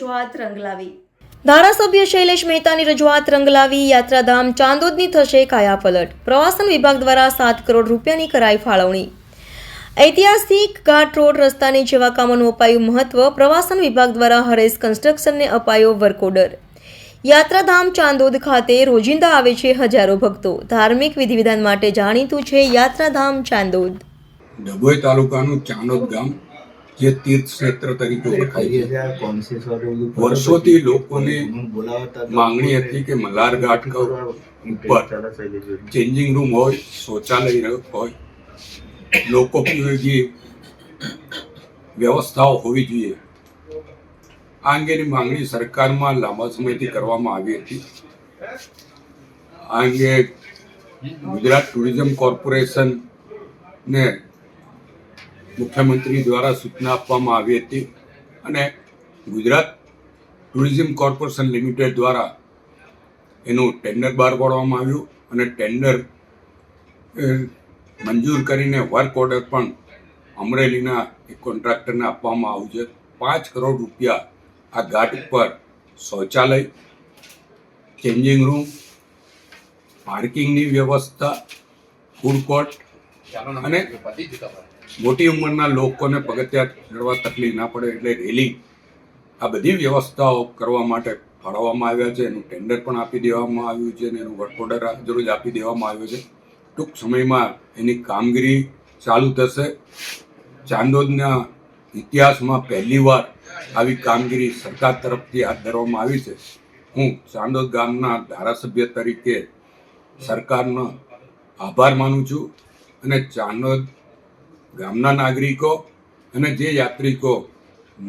રજૂઆત રંગ લાવી. ધારાસભ્ય શૈલેષ મહેતાની રજૂઆત રંગ લાવી. યાત્રાધામ ચાંદોદની થશે કાયાપલટ. પ્રવાસન વિભાગ દ્વારા 7 કરોડ રૂપિયાની કરાઈ ફાળવણી. ઐતિહાસિક ઘાટ રોડ રસ્તાની જેવા કામોનું અપાયું મહત્વ. પ્રવાસન વિભાગ દ્વારા હરેશ કન્સ્ટ્રક્શનને અપાયો વર્ક ઓર્ડર. યાત્રાધામ ચાંદોદ ખાતે રોજિંદા આવે છે હજારો ભક્તો. ધાર્મિક વિધિવિધાન માટે જાણીતું છે યાત્રાધામ ચાંદોદ. ડભોઈ તાલુકાનું ચાંદોદ ગામ જે તીર્થ ક્ષેત્ર તરીકે ઓળખાય છે. વર્ષોથી લોકોની માંગણી હતી કે મલ્હાર ઘાટ ઉપર ચેન્જિંગ રૂમ હોય, શૌચાલય હોય, લોકો ઉપયોગી વ્યવસ્થાઓ હોવી જોઈએ. આ અંગેની માંગણી સરકારમાં લાંબા સમયથી કરવામાં આવી હતી. આ અંગે ગુજરાત ટુરિઝમ કોર્પોરેશનને મુખ્યમંત્રી દ્વારા સૂચના આપવામાં આવી હતી અને ગુજરાત ટુરિઝમ કોર્પોરેશન લિમિટેડ દ્વારા એનું ટેન્ડર બહાર પાડવામાં આવ્યું અને ટેન્ડર મંજૂર કરીને વર્ક ઓર્ડર પણ અમરેલીના એક કોન્ટ્રાક્ટરને આપવામાં આવ્યું છે. 5 કરોડ રૂપિયા આ ઘાટ ઉપર શૌચાલય, ચેન્જિંગ રૂમ, પાર્કિંગની વ્યવસ્થા, ફૂડ કોર્ટ અને મોટી ઉંમરના લોકોને પગથિયાં ચડવા તકલીફ ના પડે એટલે રેલિંગ, આ બધી વ્યવસ્થાઓ કરવા માટે ફાળવવામાં આવ્યા છે. એનું ટેન્ડર પણ આપી દેવામાં આવ્યું છે અને એનું વર્ક ઓર્ડર જરૂર આપી દેવામાં આવ્યો છે. ટૂંક સમયમાં એની કામગીરી ચાલુ થશે. ચાંદોદના ઇતિહાસમાં પહેલીવાર આવી કામગીરી સરકાર તરફથી હાથ ધરવામાં આવી છે. હું ચાંદોદ ગામના ધારાસભ્ય તરીકે સરકારનો આભાર માનું છું અને ચાંદોદ ગામના નાગરિકો અને જે યાત્રિકો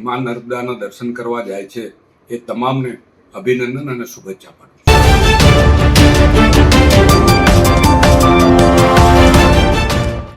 મા નર્મદાના દર્શન કરવા જાય છે એ તમામને અભિનંદન અને શુભેચ્છા પાઠવું.